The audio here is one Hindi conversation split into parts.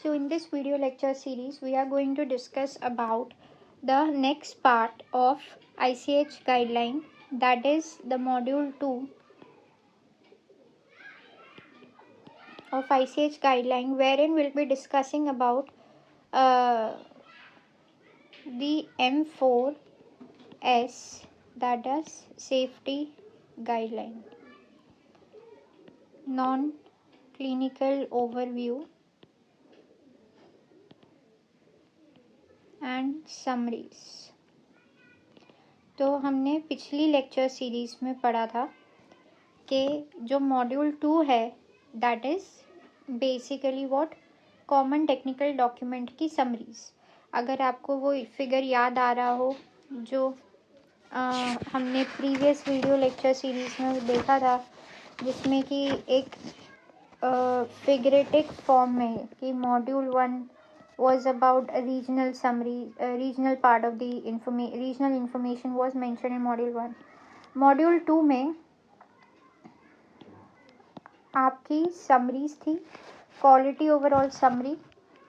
So in this video lecture series, we are going to discuss about the next part of ICH guideline, that is the module 2 of ICH guideline, wherein we'll be discussing about the M4S, that is safety guideline, non-clinical overview and summaries. तो हमने पिछली लेक्चर सीरीज में पढ़ा था कि जो मॉड्यूल 2 है that is basically what common technical document की समरीज। अगर आपको वो फिगर याद आ रहा हो जो हमने प्रीवियस वीडियो लेक्चर सीरीज में देखा था, जिसमें कि एक फिगरेटिक फॉर्म में कि module 1 was about a regional summary, regional part of the regional information was mentioned in module 1. Module 2 में आपकी समरीज थी, quality overall summary,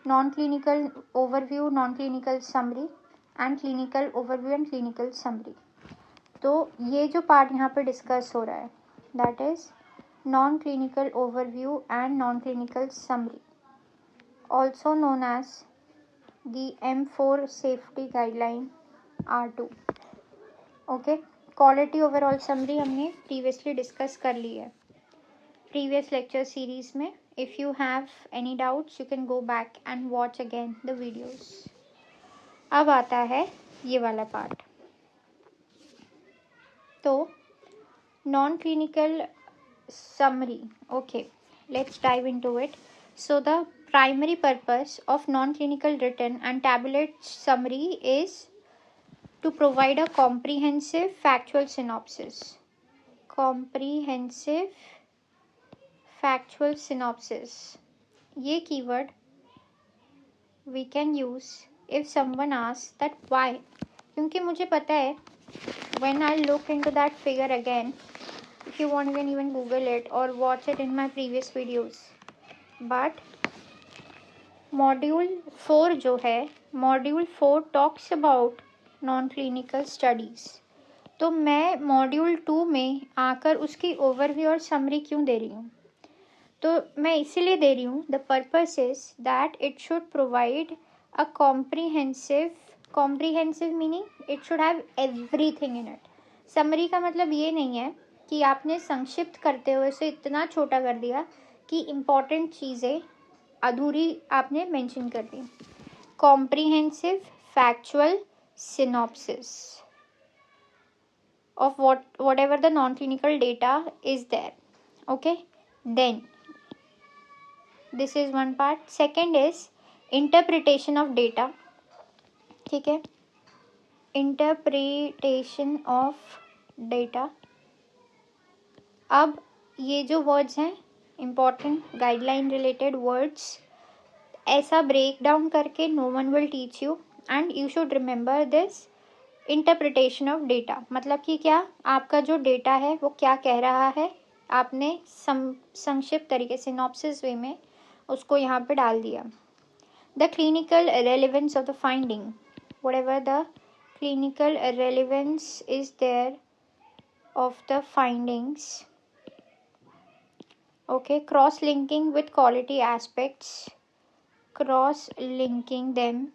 non clinical overview, non clinical summary and clinical overview and clinical summary. तो ये जो पार्ट यहाँ पे डिस्कस हो रहा है that is non clinical overview and non clinical summary, also known as the M4 safety guideline R2. Okay, quality overall summary हमने प्रीवियसली डिस्कस कर ली है प्रीवियस लेक्चर सीरीज में। If you have any doubts you can go back and watch again the videos. अब आता है ये वाला पार्ट। तो non clinical summary, okay, let's dive into it. So the primary purpose of non-clinical written and tabulate summary is to provide a comprehensive factual synopsis. Comprehensive factual synopsis. ये keyword we can use if someone asks that why. क्योंकि मुझे पता है when I look into that figure again, if you want you can even Google it or watch it in my previous videos. But module 4 जो है, module 4 talks about non clinical studies. तो मैं मॉड्यूल 2 में आकर उसकी ओवरव्यू और समरी क्यों दे रही हूँ? तो मैं इसीलिए दे रही हूँ, the purpose is that it should provide a comprehensive meaning it should have everything in it. Summary का मतलब ये नहीं है कि आपने संक्षिप्त करते हुए उसे इतना छोटा कर दिया कि इम्पॉर्टेंट चीज़ें अधूरी आपने मेंशन कर दी। Comprehensive factual synopsis of whatever the non-clinical data is there. Okay, then this is one part. Second is interpretation of data. ठीक है, interpretation of data. अब ये जो वर्ड्स हैं important guideline related words, ऐसा break down करके no one will teach you and you should remember this interpretation of data. मतलब कि क्या आपका जो डेटा है वो क्या कह रहा है, आपने संक्षिप्त तरीके से सिनॉप्सिस वे में उसको यहाँ पे डाल दिया। The clinical relevance of the finding, whatever the clinical relevance is there of the findings. Okay, cross linking with quality aspects, cross linking them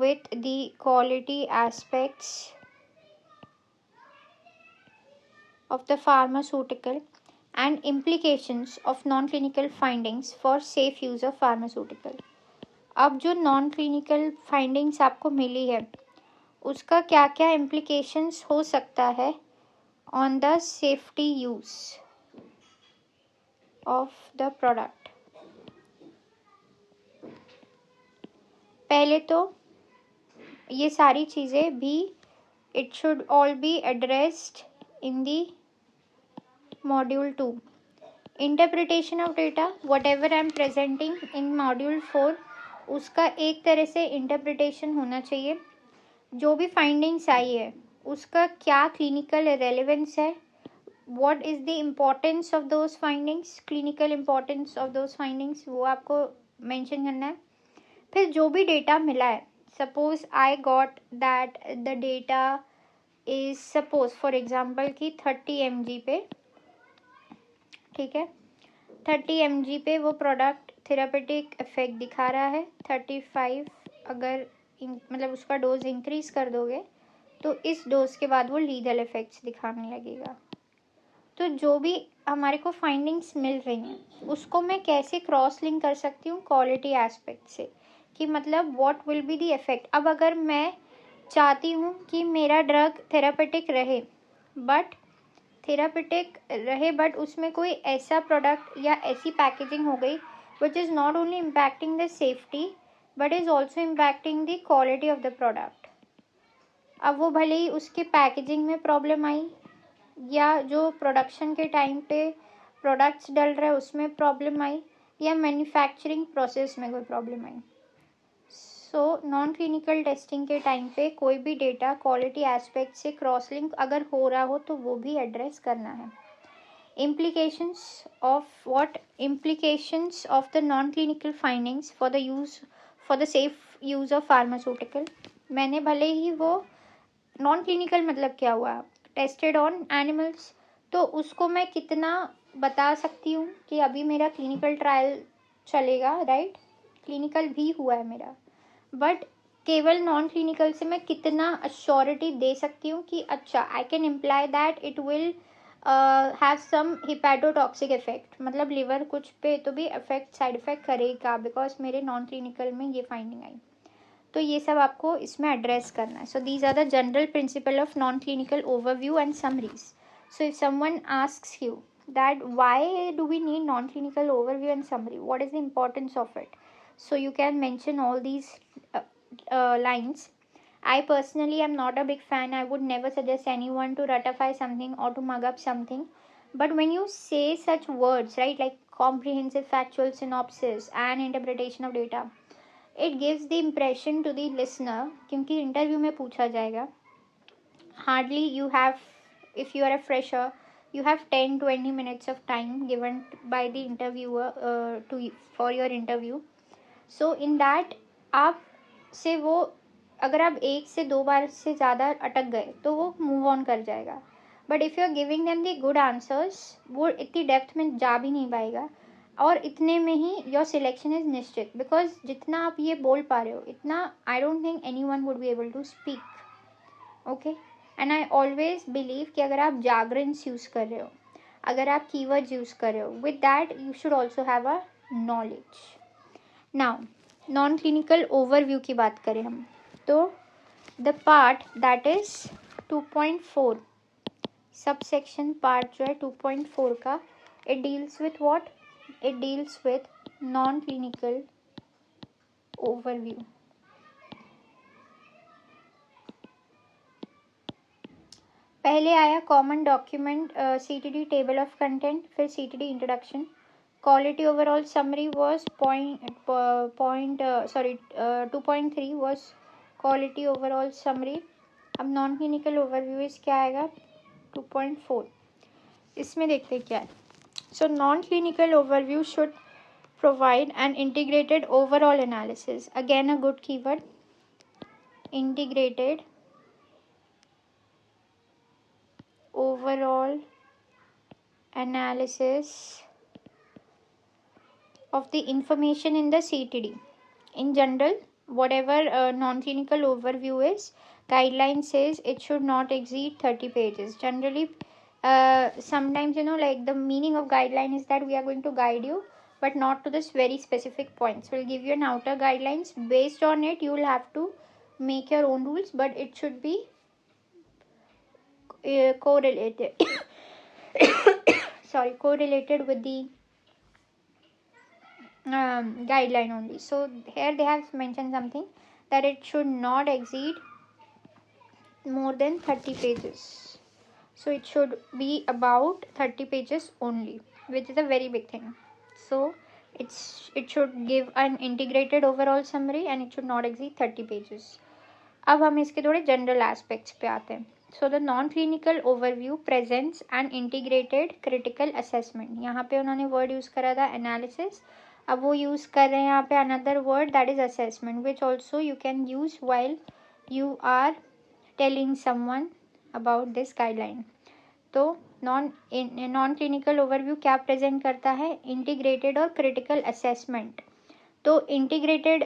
with the quality aspects of the pharmaceutical and implications of non-clinical findings for safe use of pharmaceutical. अब जो non-clinical findings आपको मिली है उसका क्या क्या implications हो सकता है on the safety use of the product। पहले तो ये सारी चीज़ें भी it should all be addressed in the module 2। Interpretation of data, what ever I am presenting in module 4 उसका एक तरह से इंटरप्रिटेशन होना चाहिए। जो भी फाइंडिंग्स आई है उसका क्या क्लिनिकल रेलेवेंस है, what is the importance of those findings, clinical importance of those findings, वो आपको मेंशन करना है। फिर जो भी डेटा मिला है, suppose I got that the data is suppose for example कि 30 mg पे, ठीक है, 30 mg पे वो प्रोडक्ट थेरापेटिक इफेक्ट दिखा रहा है। 35 अगर मतलब उसका डोज इंक्रीज कर दोगे तो इस डोज के बाद वो लीगल इफेक्ट्स दिखाने लगेगा। तो जो भी हमारे को फाइंडिंग्स मिल रही हैं उसको मैं कैसे क्रॉस लिंक कर सकती हूँ क्वालिटी एस्पेक्ट से, कि मतलब what will be the effect. अब अगर मैं चाहती हूँ कि मेरा ड्रग थेरापेटिक रहे बट उसमें कोई ऐसा प्रोडक्ट या ऐसी पैकेजिंग हो गई which is not only impacting the safety but is also impacting the quality of the product. अब वो भले ही उसके पैकेजिंग में प्रॉब्लम आई या जो प्रोडक्शन के टाइम पे प्रोडक्ट्स डल रहे उसमें प्रॉब्लम आई या मैन्युफैक्चरिंग प्रोसेस में कोई प्रॉब्लम आई। सो नॉन क्लिनिकल टेस्टिंग के टाइम पे कोई भी डेटा क्वालिटी एस्पेक्ट से क्रॉस लिंक अगर हो रहा हो तो वो भी एड्रेस करना है। Implications of the non-clinical findings for the safe use of pharmaceutical। मैंने भले ही वो नॉन क्लिनिकल मतलब क्या हुआ, टेस्टेड ऑन एनिमल्स, तो उसको मैं कितना बता सकती हूँ कि अभी मेरा क्लिनिकल ट्रायल चलेगा, राइट, क्लिनिकल भी हुआ है मेरा, बट केवल नॉन क्लिनिकल से मैं कितना अश्योरिटी दे सकती हूँ कि अच्छा I can imply that it will have some hepatotoxic effect, मतलब लिवर कुछ पे तो भी साइड इफेक्ट करेगा बिकॉज मेरे नॉन क्लिनिकल में ये फाइंडिंग आई। तो ये सब आपको इसमें एड्रेस करना है। So these are the general principle of non clinical overview and summaries. So if someone asks you that why do we need non-clinical overview and summary, what is the importance of it, so you can mention all these lines. I personally am not a big fan. I would never suggest anyone to ratify something or to mug up something, but when you say such words, right, like comprehensive factual synopsis and interpretation of data, it gives the impression to the listener, क्योंकि इंटरव्यू में पूछा जाएगा, hardly you have, if you are a fresher, you have 10-20 minutes of time given by the interviewer for your interview. So in that आप से वो अगर आप एक से दो बार से ज़्यादा अटक गए तो वो मूव ऑन कर जाएगा, but if you are giving them the good answers वो इतनी डेप्थ में जा भी नहीं पाएगा और इतने में ही योर सिलेक्शन इज निश्चित, बिकॉज जितना आप ये बोल पा रहे हो इतना I don't think anyone would be able to speak, okay. And I always believe कि अगर आप जागरेंस यूज़ कर रहे हो, अगर आप कीवर्ड्स यूज़ कर रहे हो, with that you should also have a knowledge. Now non clinical overview की बात करें हम तो the part that is 2.4 subsection part जो है 2.4 का, it deals with what, it deals with non clinical overview. पहले आया common document CTD table of content, फिर CTD introduction. Quality overall summary was 2.3 was quality overall summary. अब नॉन क्लिनिकल ओवरव्यू इस क्या आएगा 2.4, इसमें देखते क्या है। So non clinical overview should provide an integrated overall analysis, again a good keyword, integrated overall analysis of the information in the CTD. In general, whatever non-clinical overview is, guideline says it should not exceed 30 pages. Generally, sometimes, like the meaning of guideline is that we are going to guide you, but not to this very specific points. We'll give you an outer guidelines. Based on it, you will have to make your own rules, but it should be correlated. Correlated with the guideline only. So here they have mentioned something that it should not exceed more than 30 pages. So it should be about 30 pages only, which is a very big thing. So it should give an integrated overall summary and it should not exceed 30 pages. अब हम इसके थोड़े जनरल एस्पेक्ट्स पे आते हैं। So the non clinical overview presents an integrated critical assessment. यहाँ पे उन्होंने वर्ड यूज़ करा था एनालिसिस, अब वो यूज़ कर रहे हैं यहाँ पे another word that is assessment, which also you can use while you are telling someone about this guideline. तो नॉन क्लिनिकल ओवरव्यू क्या प्रेजेंट करता है? इंटीग्रेटेड और क्रिटिकल असेसमेंट. तो इंटीग्रेटेड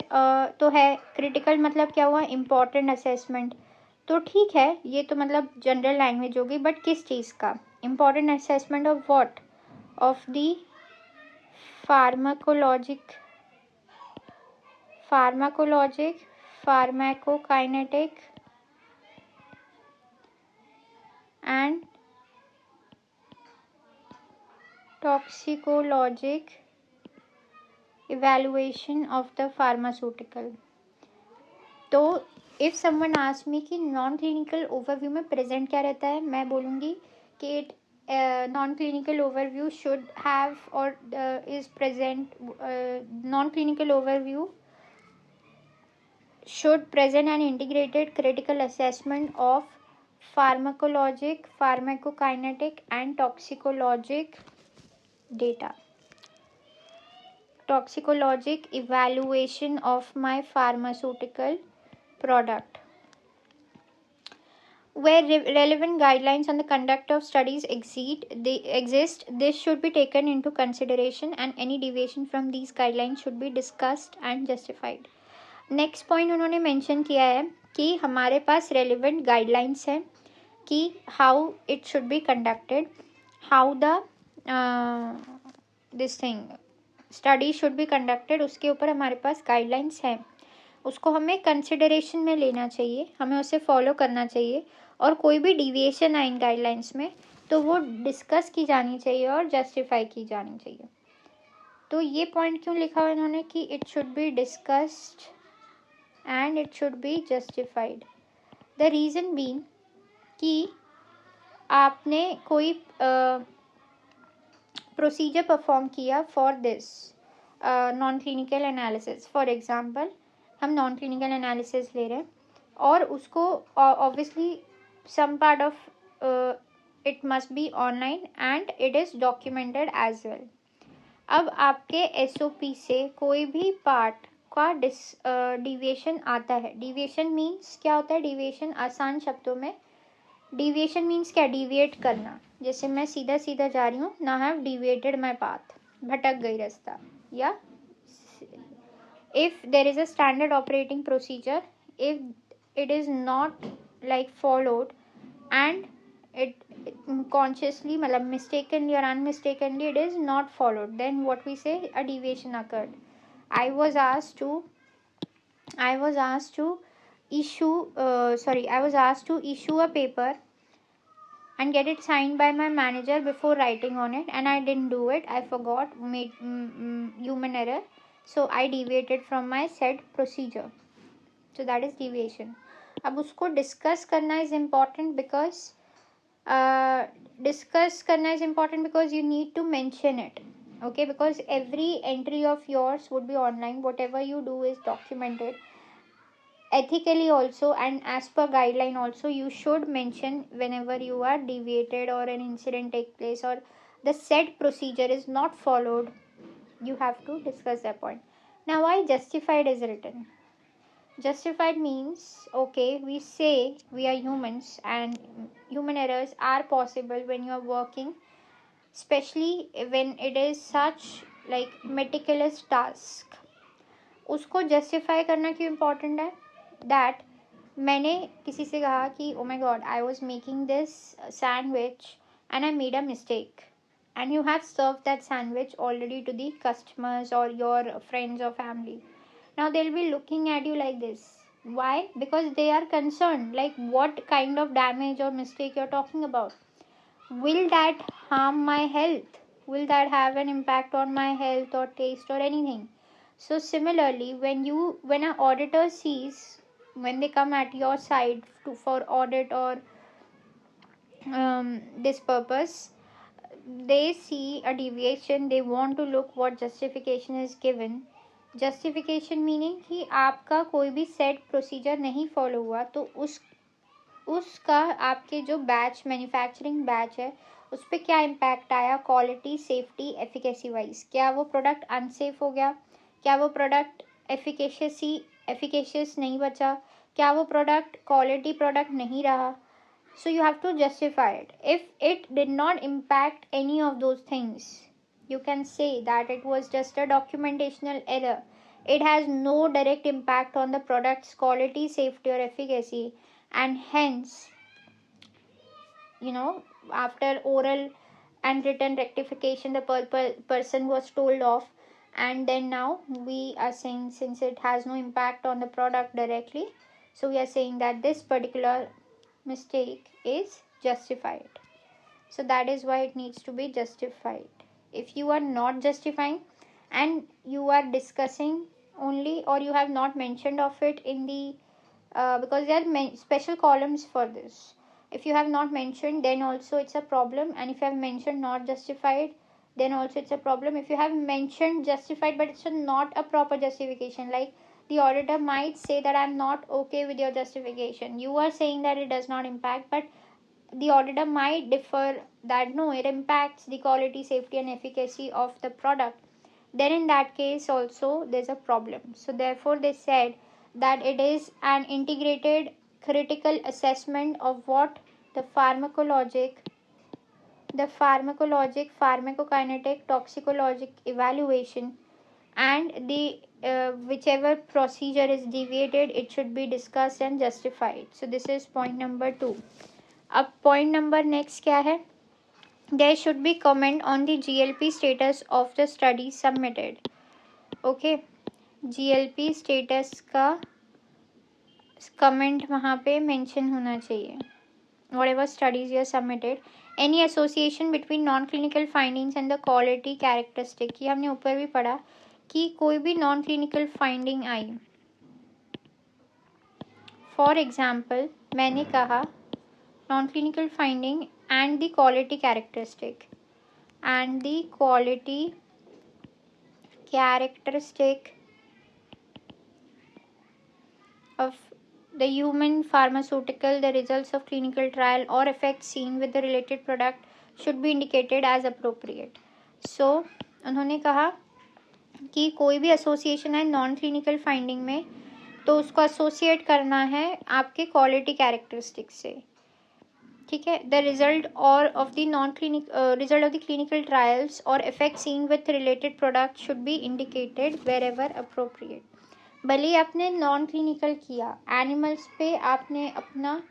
तो है, क्रिटिकल मतलब क्या हुआ? Important assessment. तो ठीक है, ये तो मतलब जनरल लैंग्वेज होगी, बट किस चीज़ का? Important assessment of what? Of the pharmacologic, pharmacokinetic and toxicologic evaluation of the pharmaceutical. तो if someone asks me कि नॉन क्लिनिकल ओवरव्यू में प्रेजेंट क्या रहता है, मैं बोलूँगी कि it non clinical overview should have और is present, non clinical overview should present an integrated critical assessment of pharmacologic, pharmacokinetic and toxicologic data. Toxicologic evaluation of my pharmaceutical product. Where relevant guidelines on the conduct of studies exist, this should be taken into consideration and any deviation from these guidelines should be discussed and justified. Next point उन्होंने मेंशन किया है कि हमारे पास रेलिवेंट गाइडलाइंस हैं कि how it should be conducted, how the this thing study should be conducted, उसके ऊपर हमारे पास गाइडलाइंस हैं. उसको हमें कंसिडरेशन में लेना चाहिए, हमें उसे फॉलो करना चाहिए, और कोई भी डिविएशन आए इन गाइडलाइंस में तो वो डिस्कस की जानी चाहिए और जस्टिफाई की जानी चाहिए. तो ये पॉइंट क्यों लिखा हुआ इन्होंने कि it should be discussed and it should be justified. The reason being कि आपने कोई प्रोसीजर परफॉर्म किया for this non clinical analysis. For example हम नॉन क्लिनिकल एनालिसिस ले रहे हैं और उसको obviously some part of it must be online and it is documented as well. अब आपके एसओपी से कोई भी पार्ट का डिविएशन आता है. डिविएशन मीन्स क्या होता है? डिविएशन आसान शब्दों में डिविएशन मीन्स क्या? डिविएट करना. जैसे मैं सीधा सीधा जा रही हूँ, ना हैव डिविएटेड माई पाथ, भटक गई रास्ता. या if there is a standard operating procedure, if it is not like followed and it consciously मतलब mistakenly or unmistakenly it is not followed, then what we say, a deviation occurred. I was asked to issue a paper and get it signed by my manager before writing on it, and I didn't do it. I forgot, made human error, so I deviated from my said procedure. So that is deviation. अब उसको discuss करना is important because you need to mention it, okay, because every entry of yours would be online. Whatever you do is documented ethically also, and as per guideline also you should mention whenever you are deviated or an incident take place or the said procedure is not followed. You have to discuss that point. Now why justified is written? Justified means, okay, we say we are humans and human errors are possible when you are working, especially when it is such like meticulous task. उसको justify करना क्यों important है? That मैंने किसी से कहा कि oh my god, I was making this sandwich and I made a mistake, and you have served that sandwich already to the customers or your friends or family. Now they'll be looking at you like this. Why? Because they are concerned, like what kind of damage or mistake you're talking about. Will that harm my health? Will that have an impact on my health or taste or anything? So similarly, when an auditor sees, when they come at your side for audit or this purpose, they see a deviation, they want to look what justification is given. Justification meaning कि आपका कोई भी सेट प्रोसीजर नहीं फॉलो हुआ, तो उसका आपके जो बैच मैन्युफैक्चरिंग बैच है उस पर क्या इम्पैक्ट आया क्वालिटी सेफ्टी एफिकेसी वाइज? क्या वो प्रोडक्ट अनसेफ हो गया? क्या वो प्रोडक्ट एफिकेशियस नहीं बचा? क्या वो प्रोडक्ट क्वालिटी प्रोडक्ट नहीं रहा? So you have to justify it. If it did not impact any of those things, you can say that it was just a documentational error. It has no direct impact on the product's quality, safety, or efficacy, and hence, after oral and written rectification, the person was told off, and then now we are saying, since it has no impact on the product directly, so we are saying that this particular mistake is justified. So that is why it needs to be justified. If you are not justifying and you are discussing only, or you have not mentioned of it in the because there are special columns for this. If you have not mentioned, then also it's a problem, and if you have mentioned not justified, then also it's a problem. If you have mentioned justified but it's not a proper justification, like the auditor might say that I'm not okay with your justification, you are saying that it does not impact, but the auditor might differ that no, it impacts the quality, safety, and efficacy of the product, then in that case also there's a problem. So therefore they said that it is an integrated critical assessment of what the pharmacokinetic, toxicologic evaluation, and the whichever procedure is deviated, it should be discussed and justified. So this is point number 2. अब point number next क्या है? There should be comment on the GLP status of the study submitted. Okay, GLP status का comment वहाँ पे mention होना चाहिए. Whatever studies you have submitted, any association between non-clinical findings and the quality characteristic. ये हमने ऊपर भी पढ़ा कि कोई भी non-clinical finding I. For example, मैंने कहा non-clinical finding and the quality characteristic. And the quality characteristic of the human pharmaceutical, the results of clinical trial or effects seen with the related product should be indicated as appropriate. So उन्होंने कहा कि कोई भी एसोसिएशन है नॉन क्लिनिकल फाइंडिंग में, तो उसको एसोसिएट करना है आपके क्वालिटी कैरेक्टरिस्टिक से. ठीक है. द रिजल्ट और of the non clinic result of the clinical trials और effect seen with related product should be indicated wherever appropriate. भले आपने नॉन क्लिनिकल किया, एनिमल्स पे आपने अपना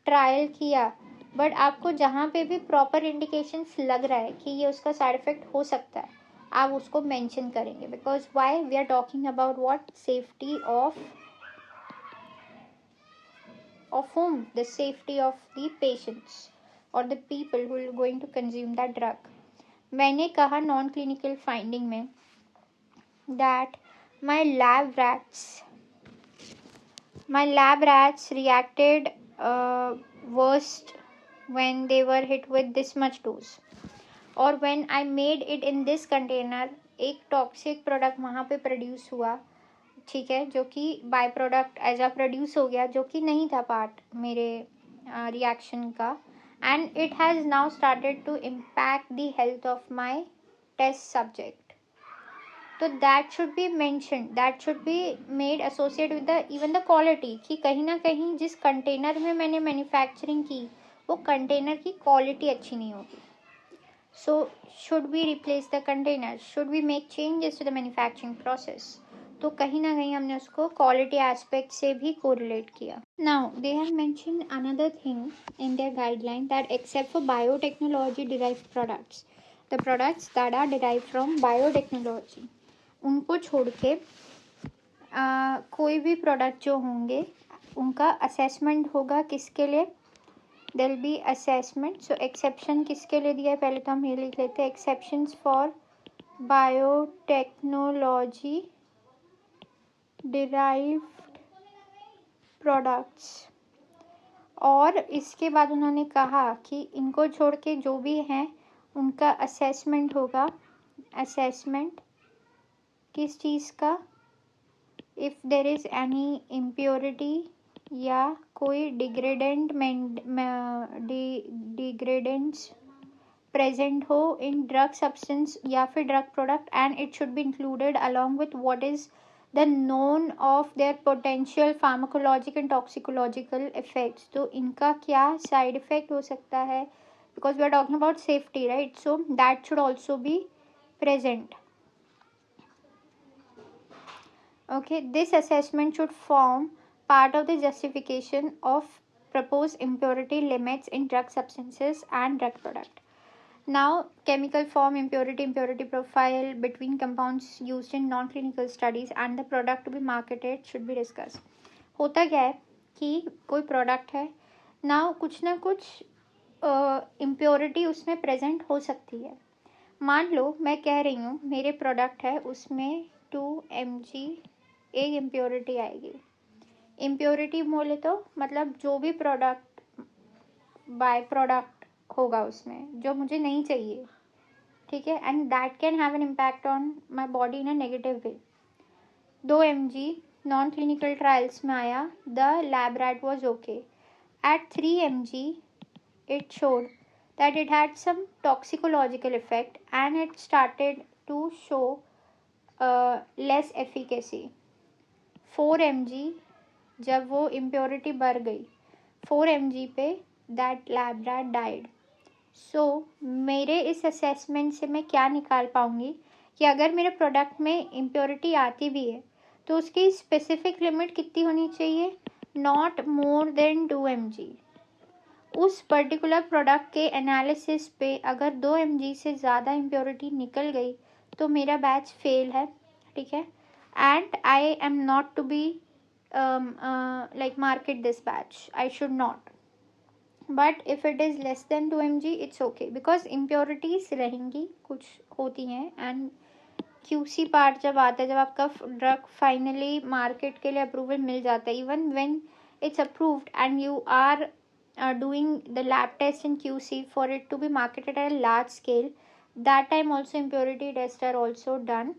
ट्रायल किया, बट आपको जहाँ पे भी प्रॉपर इंडिकेशंस लग रहा है कि ये उसका साइड इफेक्ट हो सकता है, आप उसको मेंशन करेंगे. Because why we are talking about what? Safety of whom? The safety of the patients or the people who are going to consume that drug. मैंने कहा non clinical finding में that my lab rats reacted worst when they were hit with this much dose, or when I made it in this container, एक टॉक्सिक प्रोडक्ट वहाँ पे प्रोड्यूस हुआ. ठीक है, जो कि by product as a produce हो गया, जो कि नहीं था पार्ट मेरे रिएक्शन का, and it has now started to impact the health of my test subject. तो that should be mention, that should be made associate with the even the quality, कि कहीं ना कहीं जिस कंटेनर में मैंने मैन्युफैक्चरिंग की वो कंटेनर की क्वालिटी अच्छी नहीं होगी. So should we replace the container, should we make changes to the manufacturing process. तो कहीं ना कहीं हमने उसको क्वालिटी एस्पेक्ट से भी कोरिलेट किया. Now they have mention another thing in their guideline that except for biotechnology derived products, the products that are derived from biotechnology, उनको छोड़ के कोई भी प्रोडक्ट जो होंगे उनका असेसमेंट होगा. किसके लिए? There will be assessment. So exception किसके लिए दिया है, पहले तो हम ये लिख लेते हैं. Exceptions for biotechnology derived products. और इसके बाद उन्होंने कहा कि इनको छोड़ के जो भी हैं उनका असेसमेंट होगा. असेसमेंट किस चीज़ का? If there is any impurity या कोई डिग्रेडेंट्स प्रेजेंट हो इन ड्रग सब्सटेंस या फिर drug product, and it should be included along with what is the known of their potential pharmacological and toxicological effects. तो इनका क्या साइड इफेक्ट हो सकता है, because we are talking about safety, right? So that should also be present. Okay, this assessment should form part of the justification of proposed impurity limits in drug substances and drug product. Now, chemical form, impurity profile between compounds used in non-clinical studies and the product to be marketed should be discussed. होता क्या है कि कोई प्रोडक्ट है ना, कुछ इम्प्योरिटी उसमें प्रेजेंट हो सकती है. मान लो मैं कह रही हूँ मेरे प्रोडक्ट है, उसमें 2 mg एक इम्प्योरिटी आएगी. इम्प्योरिटी बोले तो मतलब जो भी प्रोडक्ट बाय प्रोडक्ट होगा उसमें जो मुझे नहीं चाहिए, ठीक है, and that can have an impact on my body in a negative way. 2 mg non clinical trials में आया, the lab rat was okay. At 3 mg it showed that it had some toxicological effect and it started to show less efficacy. 4 mg जब वो impurity बढ़ गई 4 mg पे that lab rat died. So मेरे इस assessment से मैं क्या निकाल पाऊँगी कि अगर मेरे प्रोडक्ट में impurity आती भी है तो उसकी स्पेसिफिक लिमिट कितनी होनी चाहिए, नॉट मोर देन 2 mg. उस पर्टिकुलर प्रोडक्ट के एनालिसिस पे अगर 2 mg से ज़्यादा इम्प्योरिटी निकल गई तो मेरा बैच फेल है, ठीक है, and I am not to be like market this batch, I should not. But if it is less than 2 mg it's okay, because impurities रहेंगी, कुछ होती हैं, एंड QC पार्ट जब आता है, जब आपका ड्रग फाइनली मार्केट के लिए अप्रूवल मिल जाता है, even when it's approved and you are doing the lab test in QC for it to be marketed at a large scale, that time also impurity tests are also done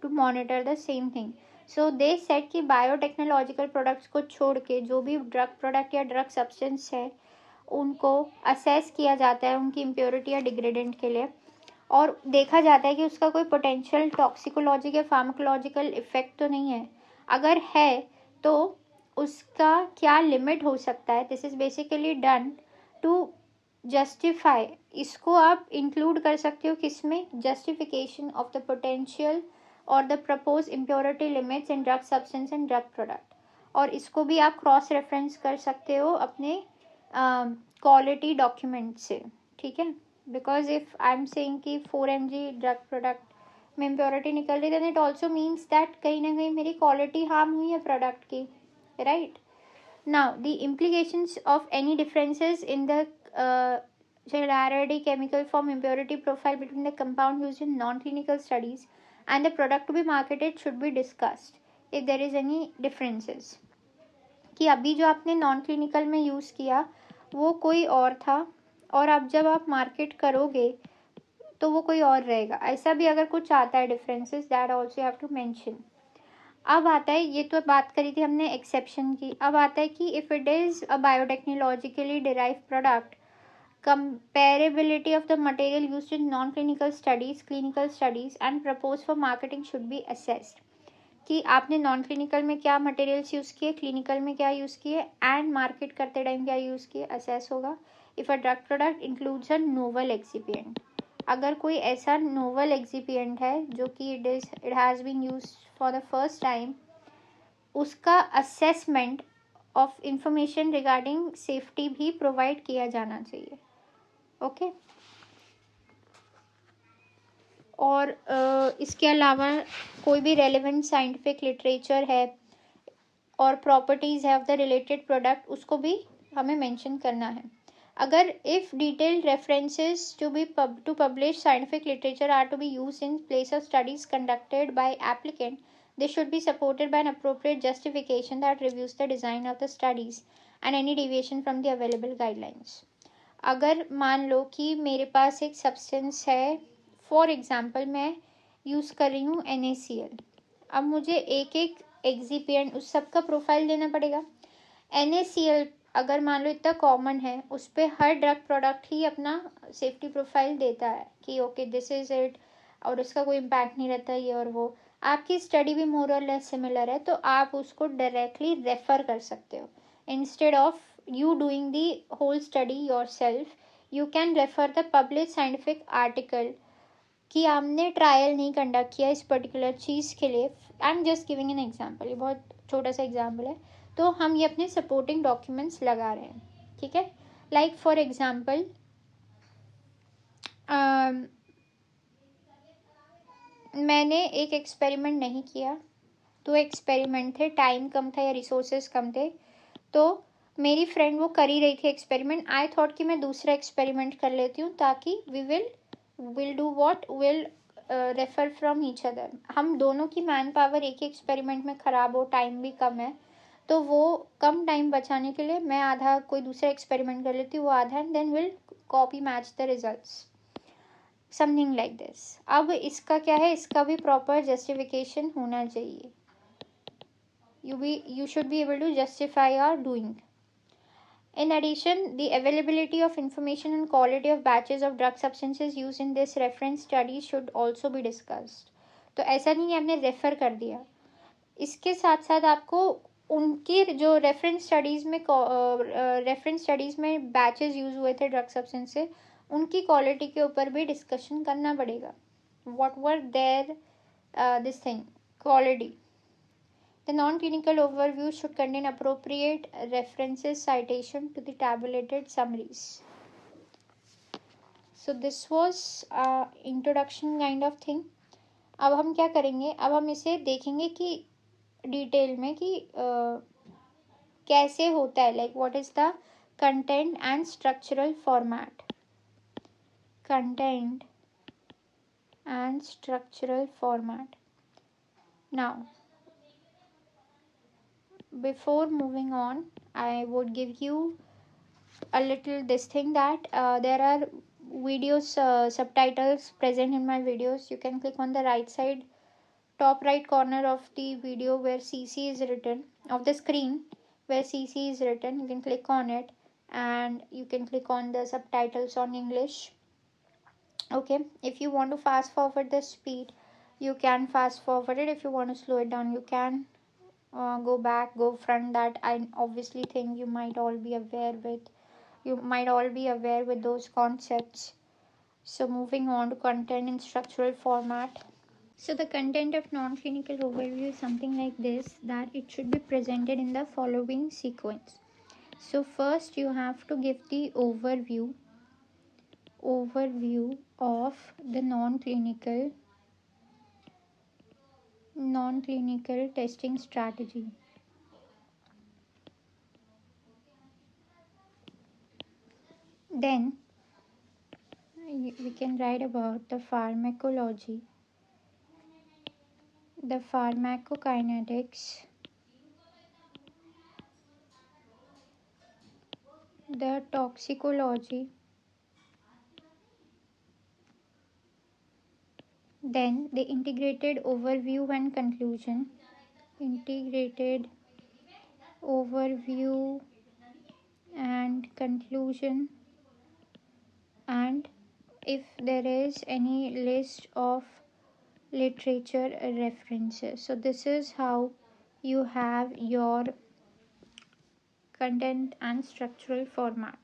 to monitor the same thing. So they said कि biotechnological products को छोड़ के जो भी drug product या drug substance है उनको assess किया जाता है उनकी impurity या degradant के लिए, और देखा जाता है कि उसका कोई पोटेंशियल टॉक्सिकोलॉजिकल या फार्माकोलॉजिकल इफेक्ट तो नहीं है. अगर है तो उसका क्या लिमिट हो सकता है. This is basically done to justify. इसको आप इंक्लूड कर सकते हो किसमें, जस्टिफिकेशन ऑफ द पोटेंशियल और the propose impurity limits in drug substance and drug product. और इसको भी आप क्रॉस रेफरेंस कर सकते हो अपने क्वालिटी डॉक्यूमेंट से, ठीक है. Because if I am saying कि 4 mg ड्रग प्रोडक्ट में इम्प्योरिटी निकल रही, then it also means that कहीं ना कहीं मेरी क्वालिटी हार्म हुई है प्रोडक्ट की, right? Now the implications of any differences in the generality, chemical form, impurity profile between the compound used in non-clinical studies and the product to be marketed should be discussed if there is any differences. कि अभी जो आपने नॉन क्लिनिकल में यूज़ किया वो कोई और था और अब जब आप मार्केट करोगे तो वो कोई और रहेगा. ऐसा भी अगर कुछ आता है differences, that also have to mention. अब आता है, ये तो बात करी थी हमने एक्सेप्शन की, अब आता है कि if it is a biotechnologically derive product, comparability of the material used in non clinical studies, clinical studies and propose for marketing should be assessed. कि आपने नॉन क्लिनिकल में क्या मटेरियल्स यूज़ किए, क्लिनिकल में क्या यूज़ किए, एंड मार्केट करते टाइम क्या यूज़ किए, असेस होगा. If a drug product includes a novel excipient, अगर कोई ऐसा नोवल एक्सिपिएंट है जो कि it has been used for the first time, उसका assessment of information regarding safety भी प्रोवाइड किया जाना चाहिए. ओके और इसके अलावा कोई भी रेलेवेंट साइंटिफिक लिटरेचर है और प्रॉपर्टीज़ है ऑफ द रिलेटेड प्रोडक्ट, उसको भी हमें मेंशन करना है. अगर if detailed references to publish scientific literature are to be use in place of studies conducted by applicant, they should be supported by an appropriate justification that reviews the design of the studies and any deviation from the available guidelines. अगर मान लो कि मेरे पास एक सब्सटेंस है, फॉर एग्जांपल मैं यूज़ कर रही हूँ NaCl. अब मुझे एक एक एक्सिपिएंट उस सब का प्रोफाइल देना पड़ेगा. NaCl अगर मान लो इतना कॉमन है, उस पर हर ड्रग प्रोडक्ट ही अपना सेफ्टी प्रोफाइल देता है कि ओके दिस इज इट, और उसका कोई इम्पैक्ट नहीं रहता ये और वो। आपकी स्टडी भी मोर और लेस सिमिलर है, तो आप उसको डायरेक्टली रेफर कर सकते हो। Instead of you doing the whole study your self, you can refer the publish scientific article कि आपने ट्रायल नहीं कंडक्ट किया इस पर्टिकुलर चीज़ के लिए। I am just giving an example, ये बहुत छोटा सा एग्जाम्पल है, तो हम ये अपने सपोर्टिंग डॉक्यूमेंट्स लगा रहे हैं, ठीक है। लाइक फॉर एग्जाम्पल, मैंने एक एक्सपेरिमेंट नहीं किया, तो एक्सपेरिमेंट थे, टाइम कम था या रिसोर्सेज कम थे, तो मेरी फ्रेंड वो कर ही रही थी एक्सपेरिमेंट, आई थॉट कि मैं दूसरा एक्सपेरिमेंट कर लेती हूँ ताकि we will do what will refer from each other. हम दोनों की मैन पावर एक ही एक्सपेरिमेंट में ख़राब हो, टाइम भी कम है, तो वो कम टाइम बचाने के लिए मैं आधा कोई दूसरा एक्सपेरिमेंट कर लेती हूँ, वो आधा, and then will copy match the results, something like this. अब इसका क्या है, इसका भी प्रॉपर जस्टिफिकेशन होना चाहिए। You should be able to justify your doing. In addition, the availability of information and quality of batches of drug substances used in this reference study should also be discussed. तो ऐसा नहीं है आपने रेफर कर दिया, इसके साथ साथ आपको उनकी जो रेफरेंस स्टडीज़ में बैचेस यूज़ हुए थे ड्रग सब्सटेंस से, उनकी क्वालिटी के ऊपर भी डिस्कशन करना पड़ेगा। What were there this thing quality. The non-clinical overview should contain appropriate references, citation to the tabulated summaries. So this was introduction kind of thing. अब हम क्या करेंगे, अब हम इसे देखेंगे कि डिटेल में कि कैसे होता है, like what is the content and structural format. Content and structural format. Now before moving on, I would give you a little this thing that there are videos subtitles present in my videos. You can click on the right side top right corner of the video where CC is written, of the screen where CC is written. You can click on it and you can click on the subtitles on English. Okay, if you want to fast forward the speed, you can fast forward it. If you want to slow it down, you can go back, go front. That I obviously think you might all be aware with those concepts. So moving on to content and structural format. So the content of non-clinical overview is something like this, that it should be presented in the following sequence. So first you have to give the overview of the non-clinical testing strategy. Then we can write about the pharmacology, the pharmacokinetics, the toxicology, then the integrated overview and conclusion, and if there is any list of literature references. So this is how you have your content and structural format.